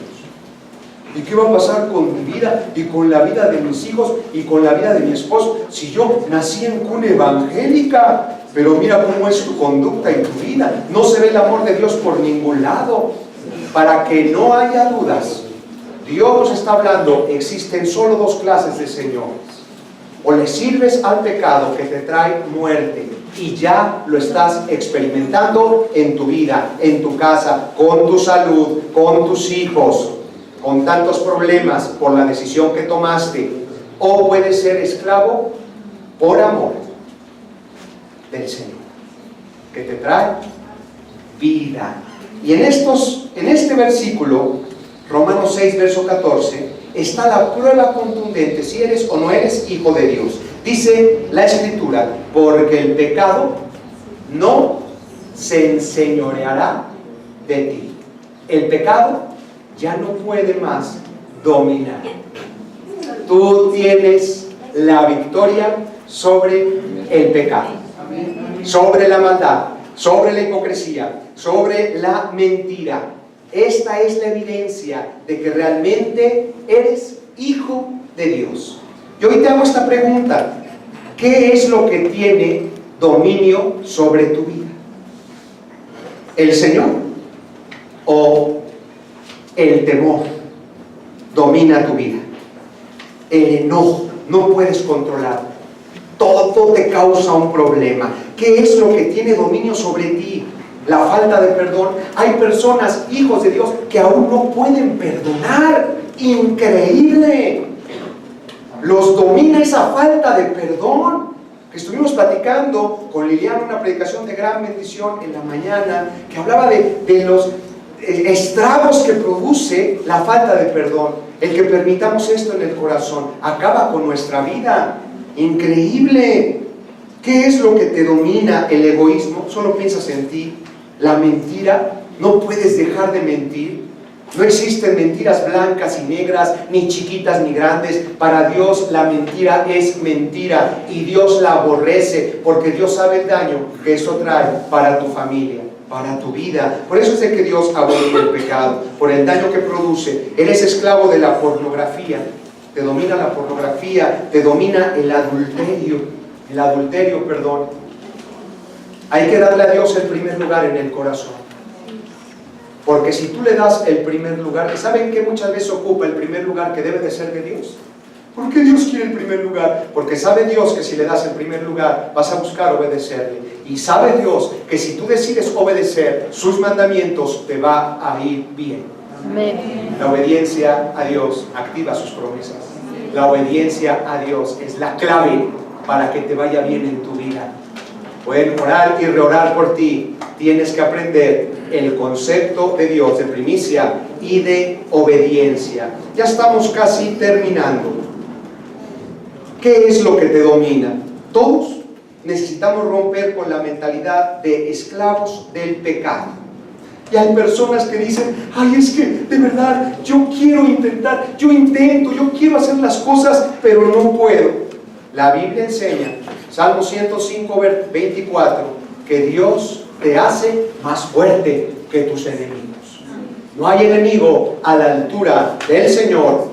¿Y qué va a pasar con mi vida y con la vida de mis hijos y con la vida de mi esposo si yo nací en cuna evangélica? Pero mira cómo es tu conducta y tu vida. No se ve el amor de Dios por ningún lado. Para que no haya dudas, Dios nos está hablando, existen solo dos clases de señores. O le sirves al pecado que te trae muerte, y ya lo estás experimentando en tu vida, en tu casa, con tu salud, con tus hijos, con tantos problemas por la decisión que tomaste. O puedes ser esclavo por amor del Señor, que te trae vida. Y en este versículo, Romanos 6, verso 14, está la prueba contundente si eres o no eres hijo de Dios. Dice la Escritura, porque el pecado no se enseñoreará de ti. El pecado ya no puede más dominar. tú tienes la victoria sobre el pecado, sobre la maldad, sobre la hipocresía, sobre la mentira. Esta es la evidencia de que realmente eres hijo de Dios. Y hoy te hago esta pregunta: ¿qué es lo que tiene dominio sobre tu vida? ¿El Señor o el temor domina tu vida? El enojo, no puedes controlarlo, todo te causa un problema. ¿Qué es lo que tiene dominio sobre ti? La falta de perdón. Hay personas, hijos de Dios, que aún no pueden perdonar. Increíble. Los domina esa falta de perdón. Estuvimos platicando con Liliana una predicación de gran bendición en la mañana, que hablaba de los estragos que produce la falta de perdón. El que permitamos esto en el corazón acaba con nuestra vida. Increíble. ¿Qué es lo que te domina? El egoísmo. Solo piensas en ti. La mentira. No puedes dejar de mentir. No existen mentiras blancas y negras, ni chiquitas ni grandes. Para Dios la mentira es mentira y Dios la aborrece, porque Dios sabe el daño que eso trae para tu familia, para tu vida. Por eso es de que Dios abolió el pecado, por el daño que produce. Eres esclavo de la pornografía. Te domina la pornografía, te domina el adulterio, perdón. Hay que darle a Dios el primer lugar en el corazón. Porque si tú le das el primer lugar, ¿saben qué muchas veces ocupa el primer lugar que debe de ser de Dios? ¿Por qué Dios quiere el primer lugar? Porque sabe Dios que si le das el primer lugar vas a buscar obedecerle. Y sabe Dios que si tú decides obedecer sus mandamientos te va a ir bien. Amén. La obediencia a Dios activa sus promesas. La obediencia a Dios es la clave para que te vaya bien en tu vida. Pueden orar y reorar por ti. Tienes que aprender el concepto de Dios, de primicia y de obediencia. Ya estamos casi terminando. ¿Qué es lo que te domina? Todos necesitamos romper con la mentalidad de esclavos del pecado. Y hay personas que dicen: ay, es que de verdad yo quiero intentar, yo quiero hacer las cosas, pero no puedo. La Biblia enseña, Salmo 105, 24, que Dios te hace más fuerte que tus enemigos. No hay enemigo a la altura del Señor,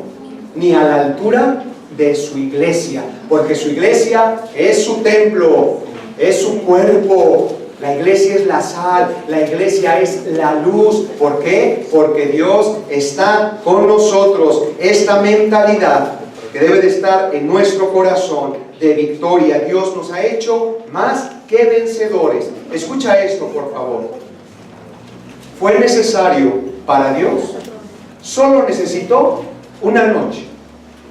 ni a la altura de su iglesia, porque su iglesia es su templo, es su cuerpo. La iglesia es la sal, la iglesia es la luz. ¿Por qué? Porque Dios está con nosotros. Esta mentalidad que debe de estar en nuestro corazón de victoria. Dios nos ha hecho más que vencedores. Escucha esto, por favor. Fue necesario para Dios, solo necesitó una noche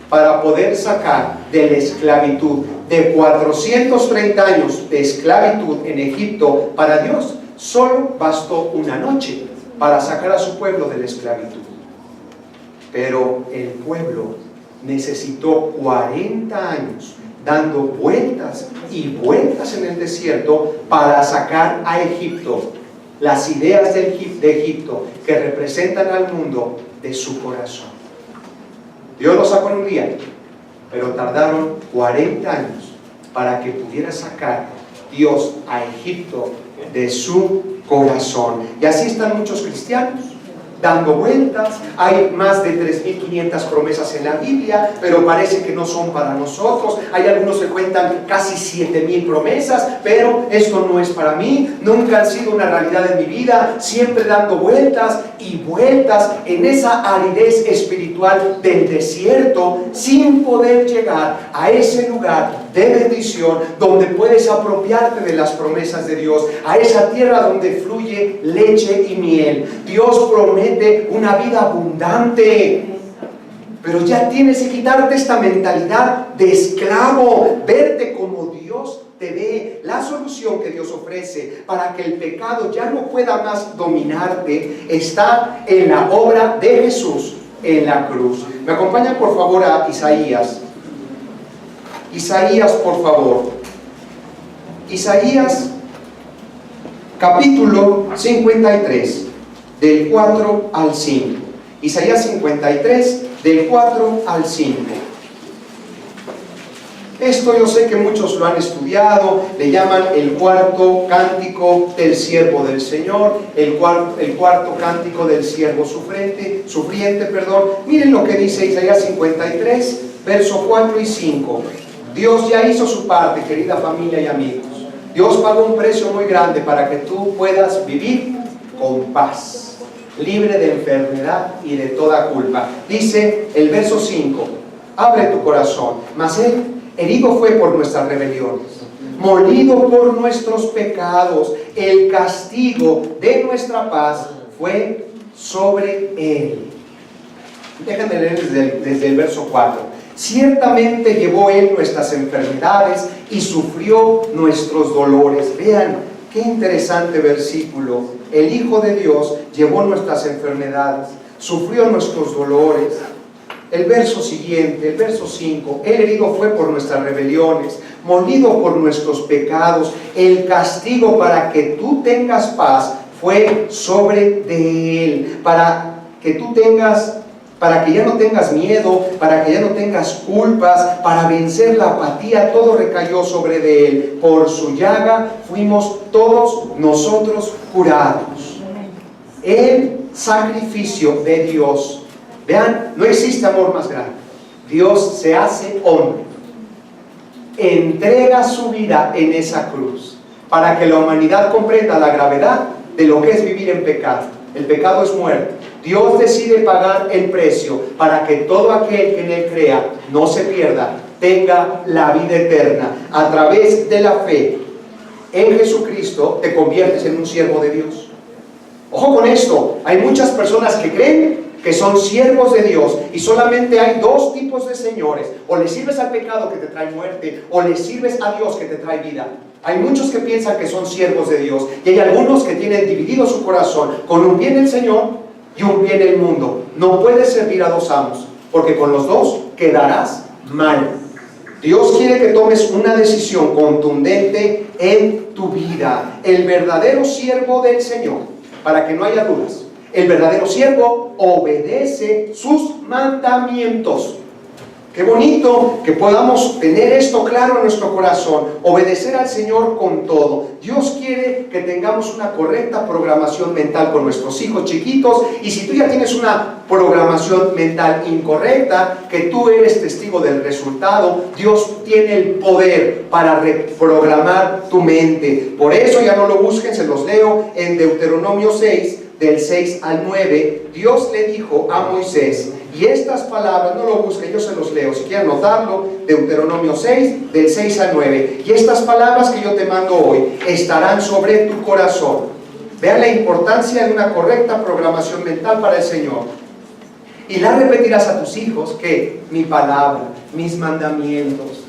para poder sacar de la esclavitud, de 430 años de esclavitud en Egipto. Para Dios solo bastó una noche para sacar a su pueblo de la esclavitud. Pero el pueblo necesitó 40 años dando vueltas y vueltas en el desierto para sacar a Egipto, las ideas de Egipto que representan al mundo de su corazón. Dios lo sacó en un día, pero tardaron 40 años para que pudiera sacar Dios a Egipto de su corazón. Y así están muchos cristianos dando vueltas. Hay más de 3.500 promesas en la Biblia, pero parece que no son para nosotros. Hay algunos que cuentan casi 7.000 promesas, pero esto no es para mí. Nunca han sido una realidad en mi vida. Siempre dando vueltas y vueltas en esa aridez espiritual del desierto, sin poder llegar a ese lugar de bendición donde puedes apropiarte de las promesas de Dios, a esa tierra donde fluye leche y miel. Dios promete una vida abundante, pero ya tienes que quitarte esta mentalidad de esclavo, verte como Dios te ve. La solución que Dios ofrece para que el pecado ya no pueda más dominarte está en la obra de Jesús en la cruz. Me acompañan por favor a Isaías. Isaías, por favor. Isaías capítulo 53, del 4 al 5. Isaías 53, del 4 al 5. Esto yo sé que muchos lo han estudiado, le llaman el cuarto cántico del siervo del Señor, el cuarto cántico del siervo sufriente. Miren lo que dice Isaías 53, verso 4 y 5. Dios ya hizo su parte, querida familia y amigos. Dios pagó un precio muy grande para que tú puedas vivir con paz, libre de enfermedad y de toda culpa. Dice el verso 5, abre tu corazón, mas Él herido fue por nuestras rebeliones, molido por nuestros pecados, el castigo de nuestra paz fue sobre Él. Déjenme leer desde el verso 4. Ciertamente llevó Él nuestras enfermedades y sufrió nuestros dolores. Vean, qué interesante versículo. El Hijo de Dios llevó nuestras enfermedades, sufrió nuestros dolores. El verso siguiente, el verso 5, Él herido fue por nuestras rebeliones, molido por nuestros pecados, el castigo para que tú tengas paz fue sobre de Él, para que ya no tengas miedo, para que ya no tengas culpas, para vencer la apatía, todo recayó sobre de Él. Por su llaga fuimos todos nosotros curados. El sacrificio de Dios. Vean, no existe amor más grande. Dios se hace hombre, entrega su vida en esa cruz, para que la humanidad comprenda la gravedad de lo que es vivir en pecado. El pecado es muerte. Dios decide pagar el precio para que todo aquel que en Él crea no se pierda, tenga la vida eterna. A través de la fe en Jesucristo te conviertes en un siervo de Dios. Ojo con esto, hay muchas personas que creen que son siervos de Dios y solamente hay dos tipos de señores: o le sirves al pecado que te trae muerte, o le sirves a Dios que te trae vida. Hay muchos que piensan que son siervos de Dios y hay algunos que tienen dividido su corazón con un pie en el Señor y un pie en el mundo. No puedes servir a dos amos, porque con los dos quedarás mal. Dios quiere que tomes una decisión contundente en tu vida. El verdadero siervo del Señor, para que no haya dudas, el verdadero siervo obedece sus mandamientos. Qué bonito que podamos tener esto claro en nuestro corazón, obedecer al Señor con todo. Dios quiere que tengamos una correcta programación mental con nuestros hijos chiquitos, y si tú ya tienes una programación mental incorrecta, que tú eres testigo del resultado, Dios tiene el poder para reprogramar tu mente. Por eso ya no lo busquen, se los leo en Deuteronomio 6, del 6 al 9, Dios le dijo a Moisés, y estas palabras, no lo busquen, yo se los leo, si quieren anotarlo, Deuteronomio 6, del 6 al 9, y estas palabras que yo te mando hoy estarán sobre tu corazón. Vean la importancia de una correcta programación mental para el Señor. Y la repetirás a tus hijos, que mi palabra, mis mandamientos,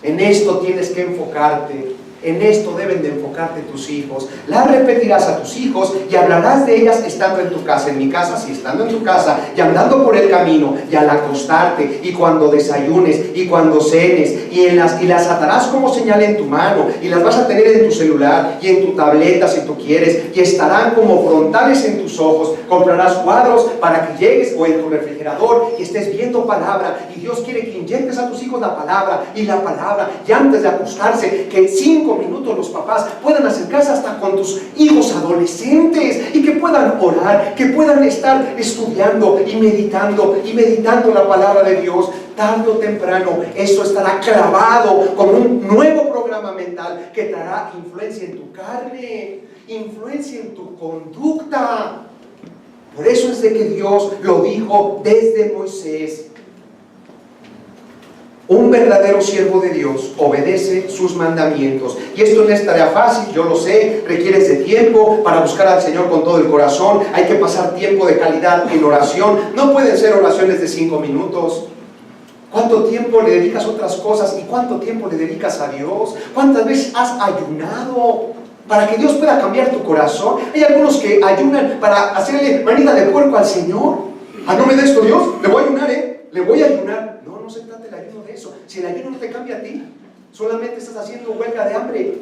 en esto tienes que enfocarte. En esto deben de enfocarte tus hijos. Las repetirás a tus hijos y hablarás de ellas estando en tu casa. En mi casa, sí, estando en tu casa y andando por el camino y al acostarte y cuando desayunes y cuando cenes y las atarás como señal en tu mano y las vas a tener en tu celular y en tu tableta si tú quieres, y estarán como frontales en tus ojos. Comprarás cuadros para que llegues, o en tu refrigerador, y estés viendo palabra, y Dios quiere que inyectes a tus hijos la palabra, y antes de acostarse, que 5 minutos los papás puedan acercarse hasta con tus hijos adolescentes y que puedan orar, que puedan estar estudiando y meditando la palabra de Dios. Tarde o temprano eso estará clavado como un nuevo programa mental que traerá influencia en tu carne, influencia en tu conducta. Por eso es de que Dios lo dijo desde Moisés. Un verdadero siervo de Dios obedece sus mandamientos. Y esto no es tarea fácil, yo lo sé. Requieres de tiempo para buscar al Señor con todo el corazón. Hay que pasar tiempo de calidad en oración. No pueden ser oraciones de 5 minutos. ¿Cuánto tiempo le dedicas a otras cosas? ¿Y cuánto tiempo le dedicas a Dios? ¿Cuántas veces has ayunado para que Dios pueda cambiar tu corazón? Hay algunos que ayunan para hacerle manita de puerco al Señor. No me des esto, Dios, le voy a ayunar, le voy a ayunar. No se trata el ayuno de eso. Si el ayuno no te cambia a ti, solamente estás haciendo huelga de hambre.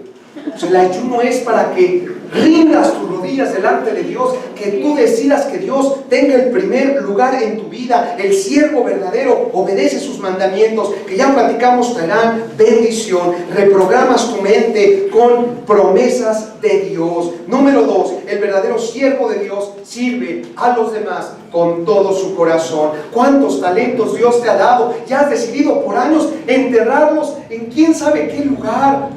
O sea, el ayuno es para que rindas tus rodillas delante de Dios, que tú decidas que Dios tenga el primer lugar en tu vida. El siervo verdadero obedece sus mandamientos, que ya platicamos, traerán bendición. Reprogramas tu mente con promesas de Dios. Número 2, el verdadero siervo de Dios sirve a los demás con todo su corazón. ¿Cuántos talentos Dios te ha dado? Ya has decidido por años enterrarlos en quién sabe qué lugar.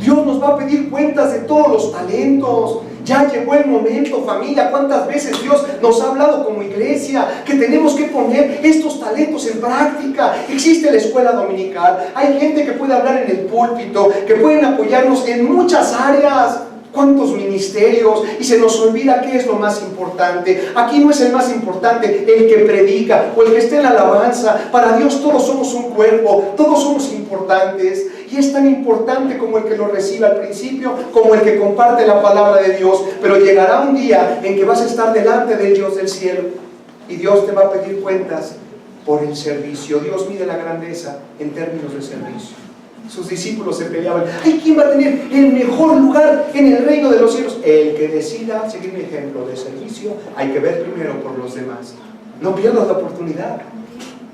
Dios nos va a pedir cuentas de todos los talentos. Ya llegó el momento, familia. ¿Cuántas veces Dios nos ha hablado como iglesia que tenemos que poner estos talentos en práctica? Existe la escuela dominical, hay gente que puede hablar en el púlpito, que pueden apoyarnos en muchas áreas. ¿Cuántos ministerios? Y se nos olvida qué es lo más importante. Aquí no es el más importante el que predica o el que esté en la alabanza. Para Dios todos somos un cuerpo, todos somos importantes. Y es tan importante como el que lo recibe al principio, como el que comparte la palabra de Dios. Pero llegará un día en que vas a estar delante del Dios del cielo y Dios te va a pedir cuentas por el servicio. Dios mide la grandeza en términos de servicio. Sus discípulos se peleaban. ¡Ay, quién va a tener el mejor lugar en el reino de los cielos! El que decida seguir mi ejemplo de servicio, hay que ver primero por los demás. No pierdas la oportunidad.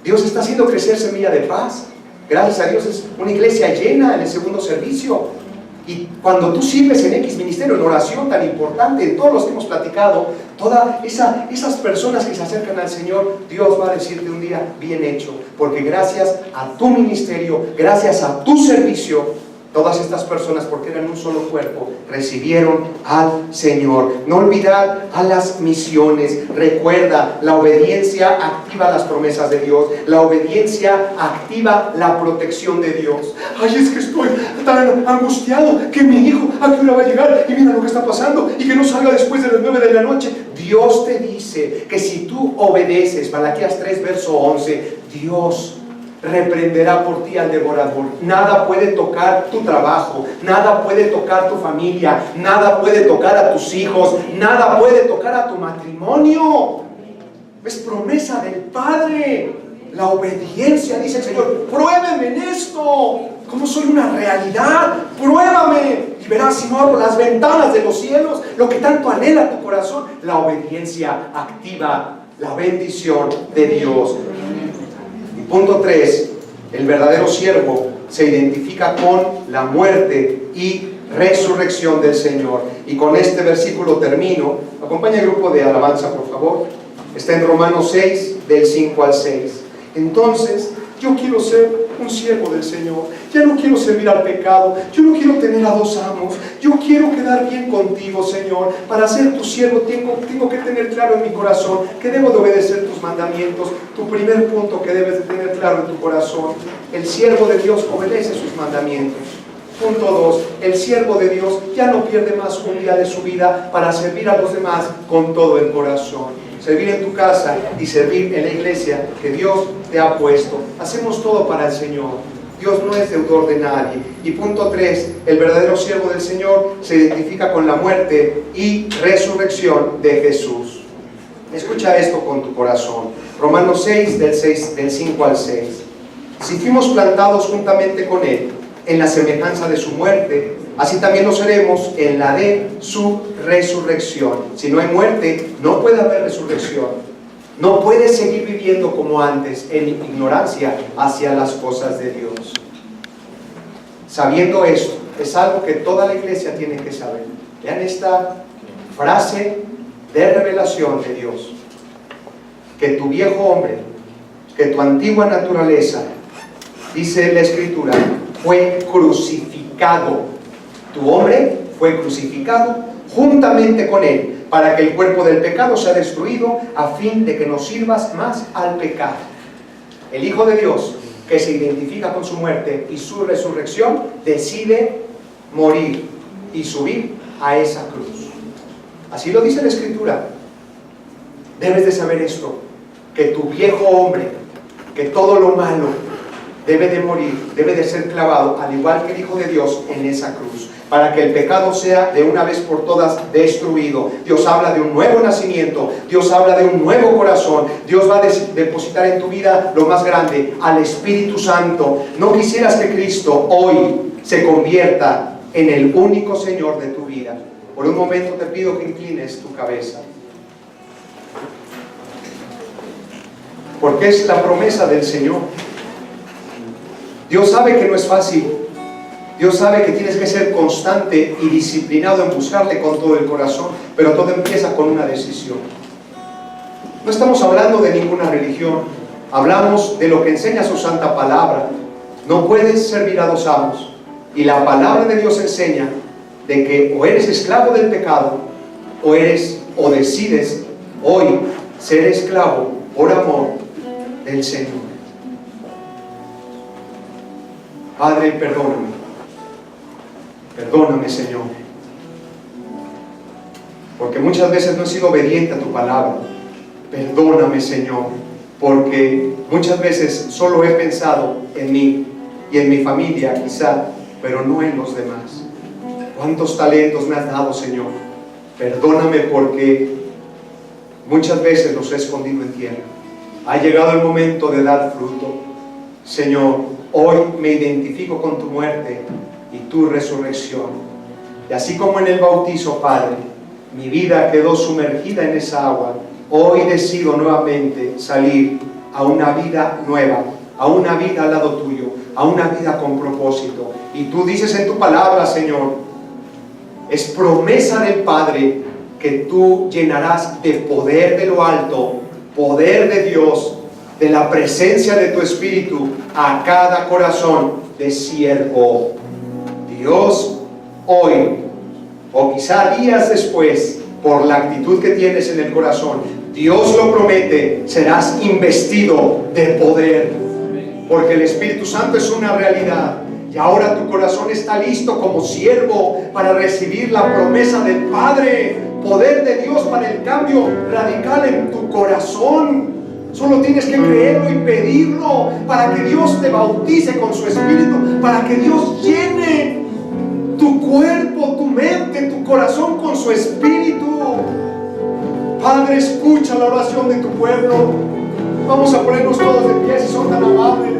Dios está haciendo crecer Semilla de Paz. Gracias a Dios es una iglesia llena en el segundo servicio. Y cuando tú sirves en X ministerio, en oración tan importante, en todos los que hemos platicado, todas esas personas que se acercan al Señor, Dios va a decirte un día, bien hecho, porque gracias a tu ministerio, gracias a tu servicio, todas estas personas, porque eran un solo cuerpo, recibieron al Señor. No olvidar a las misiones. Recuerda, la obediencia activa las promesas de Dios. La obediencia activa la protección de Dios. Ay, es que estoy tan angustiado que mi hijo a qué hora va a llegar y mira lo que está pasando y que no salga después de las 9 de la noche. Dios te dice que si tú obedeces, Malaquías 3, verso 11, Dios reprenderá por ti al devorador. Nada puede tocar tu trabajo, nada puede tocar tu familia, nada puede tocar a tus hijos, nada puede tocar a tu matrimonio. Es promesa del Padre. La obediencia, dice el Señor. Pruébeme en esto, como soy una realidad. Pruébame y verás si no abro las ventanas de los cielos, lo que tanto anhela tu corazón. La obediencia activa la bendición de Dios. Punto 3, el verdadero siervo se identifica con la muerte y resurrección del Señor. Y con este versículo termino. Acompaña el grupo de alabanza, por favor. Está en Romanos 6, del 5 al 6. Entonces, yo quiero ser un siervo del Señor. Ya no quiero servir al pecado. Yo no quiero tener a dos amos. Yo quiero quedar bien contigo, Señor. Para ser tu siervo tengo que tener claro en mi corazón que debo de obedecer tus mandamientos. Tu primer punto que debes de tener claro en tu corazón: el siervo de Dios obedece sus mandamientos. Punto 2, el siervo de Dios ya no pierde más un día de su vida para servir a los demás con todo el corazón. Servir en tu casa y servir en la iglesia que Dios te ha puesto. Hacemos todo para el Señor. Dios no es deudor de nadie. Y punto 3, el verdadero siervo del Señor se identifica con la muerte y resurrección de Jesús. Escucha esto con tu corazón. Romanos 6, del 5 al 6. Si fuimos plantados juntamente con Él en la semejanza de su muerte, así también lo seremos en la de su resurrección. Si no hay muerte, no puede haber resurrección. No puedes seguir viviendo como antes, en ignorancia hacia las cosas de Dios. Sabiendo esto, es algo que toda la iglesia tiene que saber. Vean esta frase de revelación de Dios: que tu viejo hombre, que tu antigua naturaleza, dice la Escritura, fue crucificado. Tu hombre fue crucificado juntamente con Él, para que el cuerpo del pecado sea destruido, a fin de que no sirvas más al pecado. El Hijo de Dios, que se identifica con su muerte y su resurrección, decide morir y subir a esa cruz. Así lo dice la Escritura. Debes de saber esto, que tu viejo hombre, que todo lo malo debe de morir, debe de ser clavado, al igual que el Hijo de Dios, en esa cruz, para que el pecado sea de una vez por todas destruido. Dios habla de un nuevo nacimiento, Dios habla de un nuevo corazón. Dios va a depositar en tu vida lo más grande, al Espíritu Santo. ¿No quisieras que Cristo hoy se convierta en el único Señor de tu vida. Por un momento te pido que inclines tu cabeza, porque es la promesa del Señor. Dios sabe que no es fácil. Dios sabe que tienes que ser constante y disciplinado en buscarle con todo el corazón, pero todo empieza con una decisión. No estamos hablando de ninguna religión, hablamos de lo que enseña su santa palabra. No puedes servir a dos amos, y la palabra de Dios enseña de que o eres esclavo del pecado o decides hoy ser esclavo por amor del Señor. Padre, perdóname, Señor, porque muchas veces no he sido obediente a tu palabra. Perdóname, Señor, porque muchas veces solo he pensado en mí y en mi familia quizá, pero no en los demás. ¿Cuántos talentos me has dado, Señor? Perdóname porque muchas veces los he escondido en tierra. Ha llegado el momento de dar fruto. Señor, hoy me identifico con tu muerte y tu resurrección. Y así como en el bautizo, Padre, mi vida quedó sumergida en esa agua, hoy decido nuevamente salir a una vida nueva, a una vida al lado tuyo, a una vida con propósito. Y tú dices en tu palabra, Señor, es promesa del Padre que tú llenarás de poder de lo alto, poder de Dios, de la presencia de tu Espíritu a cada corazón de siervo. Dios, hoy, o quizá días después, por la actitud que tienes en el corazón, Dios lo promete, serás investido de poder, porque el Espíritu Santo es una realidad. Y ahora tu corazón está listo como siervo para recibir la promesa del Padre, poder de Dios para el cambio radical en tu corazón. Solo tienes que creerlo y pedirlo para que Dios te bautice con su Espíritu, para que Dios llene tu cuerpo, tu mente, tu corazón con su Espíritu. Padre, escucha la oración de tu pueblo. Vamos a ponernos todos de pie si son tan amables.